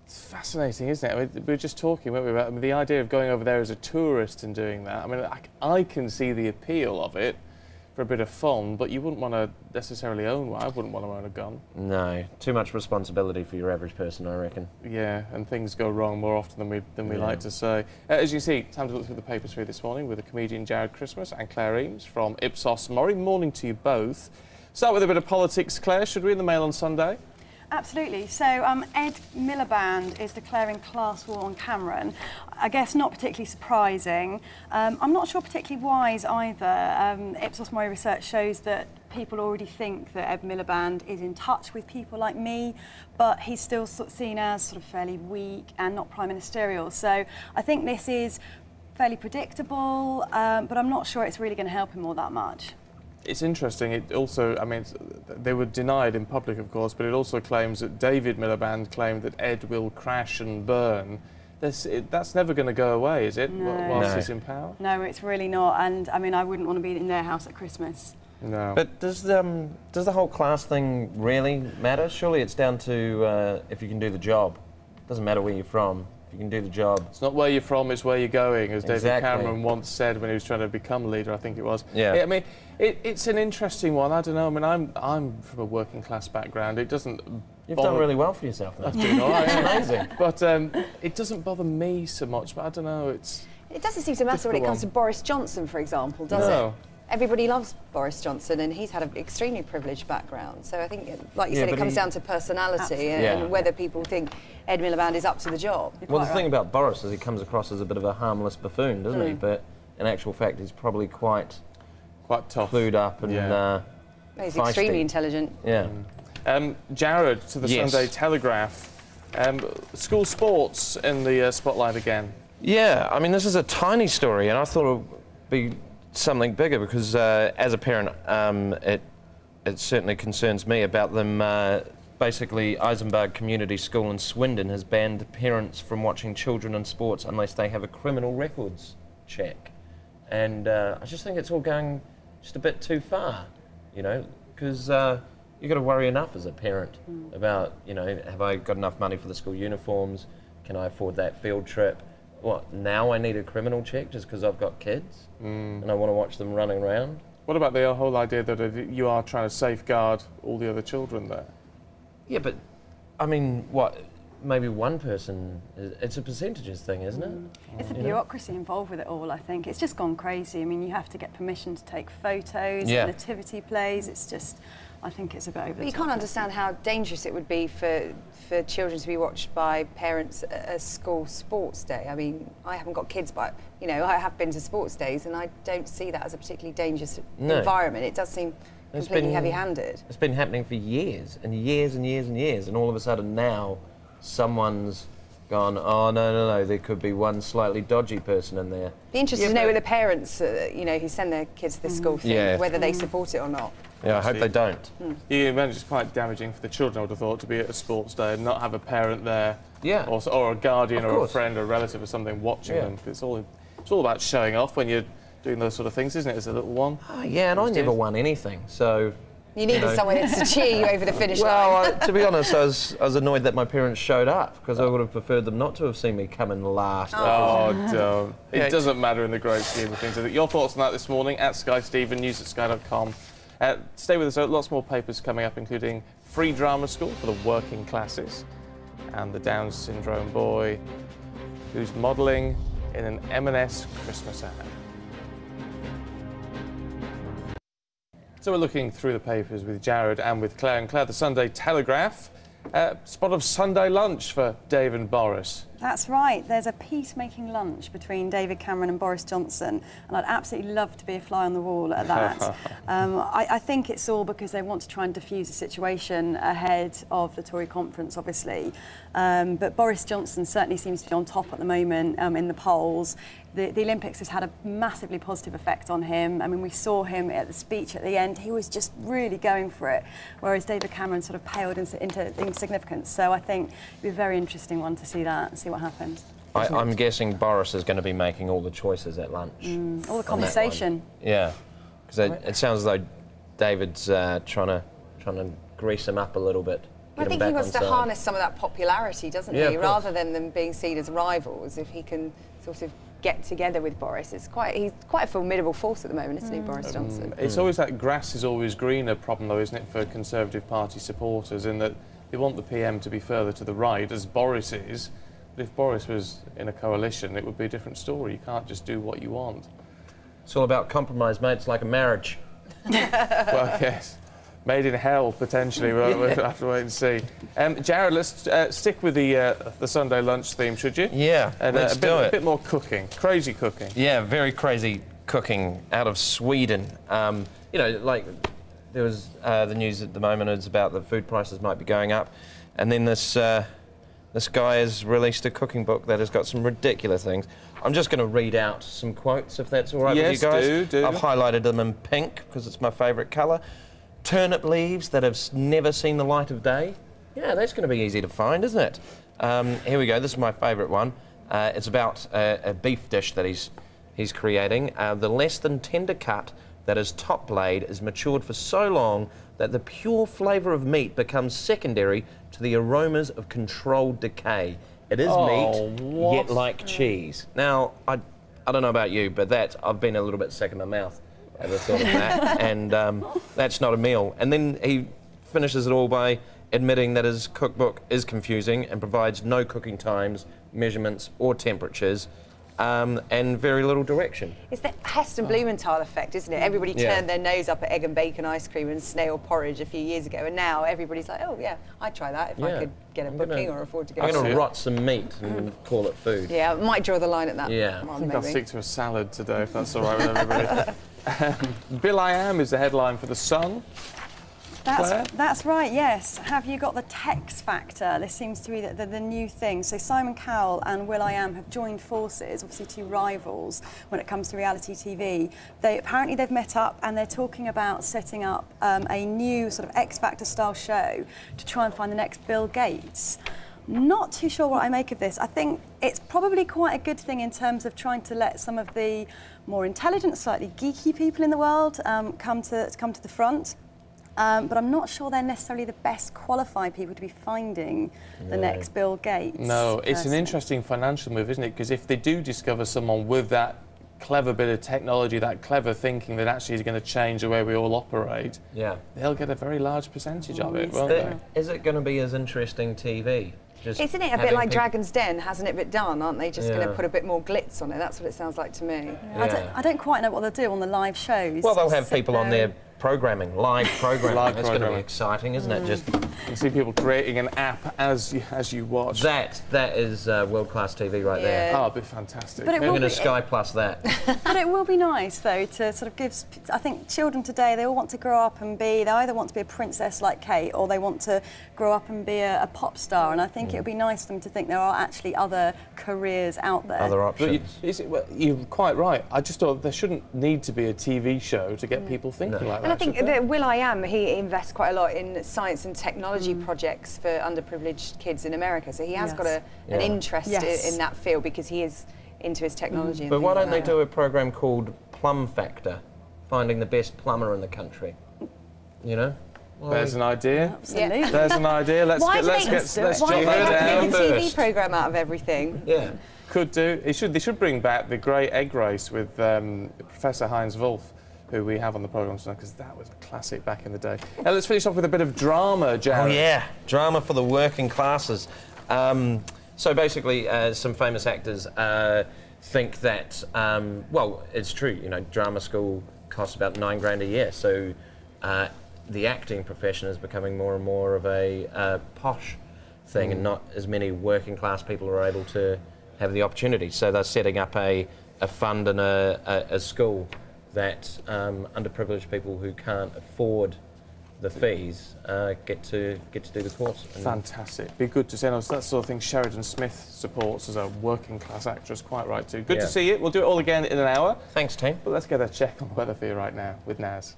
It's fascinating, isn't it? I mean, we were just talking, weren't we, about the idea of going over there as a tourist and doing that. I mean, I can see the appeal of it for a bit of fun, but you wouldn't want to necessarily own one. I wouldn't want to own a gun. No, too much responsibility for your average person, I reckon. Yeah, and things go wrong more often than we like to say. As you see, time to look through the papers for you this morning with the comedian Jared Christmas and Claire Emes from Ipsos MORI. Morning to you both. Start with a bit of politics, Claire. Should we in the Mail on Sunday? Absolutely. So Ed Miliband is declaring class war on Cameron. I guess not particularly surprising. I'm not sure particularly wise either. Ipsos MORI research shows that people already think that Ed Miliband is in touch with people like me, but he's still seen as sort of fairly weak and not prime ministerial. So I think this is fairly predictable, but I'm not sure it's really going to help him all that much. It's interesting. It also, I mean, they were denied in public, of course, but it also claims that David Miliband claimed that Ed will crash and burn. That's never going to go away, is it, whilst he's in power? No, it's really not. And, I mean, I wouldn't want to be in their house at Christmas. No. But does the whole class thing really matter? Surely it's down to if you can do the job. It doesn't matter where you're from. If you can do the job. It's not where you're from, it's where you're going, as Exactly. David Cameron once said when he was trying to become leader, I think it was. Yeah. I mean, it's an interesting one. I don't know. I mean, I'm from a working class background. It doesn't. You've done really well for yourself, though. I've doing all right. It's amazing. But it doesn't bother me so much. But I don't know. It doesn't seem to matter when it comes to Boris Johnson, for example, does No. it? Everybody loves Boris Johnson, and he's had an extremely privileged background. So I think, like you said, it comes down to personality and whether people think Ed Miliband is up to the job. Well, the thing about Boris is he comes across as a bit of a harmless buffoon, doesn't he? But in actual fact, he's probably quite tough, clued up, and he's feisty. extremely intelligent. Yeah. Jared, to the Sunday Telegraph. School sports in the spotlight again. Yeah, I mean, this is a tiny story, and I thought it would be something bigger because, as a parent, it certainly concerns me about them. Basically, Eisenberg Community School in Swindon has banned parents from watching children in sports unless they have a criminal records check. And I just think it's all going just a bit too far, you know, because you've got to worry enough as a parent about, you know, have I got enough money for the school uniforms? Can I afford that field trip? What, now I need a criminal check just because I've got kids and I want to watch them running around? What about the whole idea that you are trying to safeguard all the other children there? Yeah, but, I mean, what, maybe one person, it's a percentages thing, isn't it? It's the bureaucracy involved with it all, I think. It's just gone crazy. I mean, you have to get permission to take photos, nativity plays. It's just, I think it's a bit over the top. You can't understand how dangerous it would be for children to be watched by parents at a school sports day. I mean, I haven't got kids, but, you know, I have been to sports days and I don't see that as a particularly dangerous environment. It does seem completely heavy-handed. It's been happening for years and years and years and years, and all of a sudden now someone's gone, oh, no, there could be one slightly dodgy person in there. Be interested to know whether parents, you know, who send their kids to the school thing, whether they support it or not. Yeah, I hope they don't. You imagine it's quite damaging for the children, I would have thought, to be at a sports day and not have a parent there, or a guardian or a friend or a relative or something watching them. It's all about showing off when you're doing those sort of things, isn't it, as a little one? Oh, yeah, and I never won anything, so... You needed someone to cheer you over the finish line. Well, to be honest, I was annoyed that my parents showed up, because I would have preferred them not to have seen me come in last. Oh, don't. It doesn't matter in the great scheme of things. Your thoughts on that this morning at Sky Stephen, news at sky.com. Stay with us, lots more papers coming up, including free drama school for the working classes and the Down syndrome boy who's modelling in an M&S Christmas ad. So we're looking through the papers with Jared and with Claire. And Claire, the Sunday Telegraph, spot of Sunday lunch for Dave and Boris. That's right. There's a peacemaking lunch between David Cameron and Boris Johnson, and I'd absolutely love to be a fly on the wall at that. I think it's all because they want to try and diffuse the situation ahead of the Tory conference, obviously. But Boris Johnson certainly seems to be on top at the moment in the polls. The Olympics has had a massively positive effect on him. I mean, we saw him at the speech at the end. He was just really going for it, whereas David Cameron sort of paled into insignificance. So I think it'd be a very interesting one to see that and see what happens. I'm guessing Boris is going to be making all the choices at lunch. All the conversation. Yeah, because it sounds as though David's trying to grease him up a little bit. I think he wants to harness some of that popularity, doesn't he? Rather than them being seen as rivals, if he can sort of get together with Boris. He's quite a formidable force at the moment, isn't he, Boris Johnson? It's always that grass is always greener problem, though, isn't it, for Conservative Party supporters, in that they want the PM to be further to the right, as Boris is. But if Boris was in a coalition, it would be a different story. You can't just do what you want. It's all about compromise, mate. It's like a marriage. Well, yes. Made in hell, potentially. We'll have to wait and see. Jared, let's stick with the Sunday lunch theme, should you? Yeah, and let's do it. A bit more cooking. Crazy cooking. Yeah, very crazy cooking out of Sweden. You know, like, there was the news at the moment is about the food prices might be going up. And then this guy has released a cooking book that has got some ridiculous things. I'm just going to read out some quotes, if that's all right with you guys. Yes, do. I've highlighted them in pink because it's my favourite colour. Turnip leaves that have never seen the light of day. Yeah, that's going to be easy to find, isn't it? Here we go. This is my favourite one. It's about a beef dish that he's creating. The less than tender cut that is top blade is matured for so long that the pure flavour of meat becomes secondary to the aromas of controlled decay. It is meat, yet like cheese. Now, I don't know about you, but I've been a little bit sick in my mouth at the thought of that, and that's not a meal. And then he finishes it all by admitting that his cookbook is confusing and provides no cooking times, measurements or temperatures, and very little direction. It's the Heston Blumenthal effect, isn't it? Everybody turned their nose up at egg and bacon ice cream and snail porridge a few years ago, and now everybody's like, oh yeah, I'd try that if I could get a booking or afford to get I'm going to rot some meat and call it food. Yeah, I might draw the line at that. Yeah. One, I think maybe. I'll stick to a salad today, if that's all right with everybody. Bill I Am is the headline for The Sun. That's right, yes. Have you got the Tex Factor? This seems to be the new thing. So Simon Cowell and will.i.am have joined forces, obviously two rivals when it comes to reality TV. Apparently they've met up and they're talking about setting up a new sort of X Factor style show to try and find the next Bill Gates. Not too sure what I make of this. I think it's probably quite a good thing in terms of trying to let some of the more intelligent, slightly geeky people in the world come to the front. But I'm not sure they're necessarily the best qualified people to be finding the next Bill Gates. No, it's an interesting financial move, isn't it? Because if they do discover someone with that clever bit of technology, that clever thinking that actually is going to change the way we all operate, they'll get a very large percentage of it, won't they? Is it going to be as interesting TV? Isn't it a bit like Dragon's Den, hasn't it been done? Aren't they just going to put a bit more glitz on it? That's what it sounds like to me. I don't quite know what they'll do on the live shows. Well, they'll have people on there programming, live programming. That's going to be exciting, isn't it? Just you see people creating an app as you watch. That is world-class TV right there. Oh, it'd be fantastic. But I'm going to Sky Plus that. But it will be nice, though, to sort of give... I think children today, they all want to grow up and be... They either want to be a princess like Kate or they want to grow up and be a pop star. And I think it would be nice for them to think there are actually other careers out there. Other options. You're quite right. I just thought there shouldn't need to be a TV show to get people thinking like that. And I think that will.i.am, he invests quite a lot in science and technology projects for underprivileged kids in America. So he has got an interest in that field because he is into his technology. And but why don't they do a program called Plum Factor, finding the best plumber in the country? You know? There's an idea. Absolutely. There's an idea. Let's why jot they that make down a TV programme out of everything? Yeah. Could do. They should bring back the Great Egg Race with Professor Heinz Wolf, who we have on the programme tonight, because that was a classic back in the day. Now let's finish off with a bit of drama, Jared. Oh yeah, drama for the working classes. So basically, some famous actors think that, well, it's true, you know, drama school costs about $9,000 a year, so the acting profession is becoming more and more of a posh thing, and not as many working class people are able to have the opportunity. So they're setting up a fund and a school that underprivileged people who can't afford the fees get to do the course. Fantastic. Be good to see. That sort of thing Sheridan Smith supports as a working class actress, quite right too. Good to see you. We'll do it all again in an hour. Thanks, team. But let's get a check on the weather for you right now with Naz.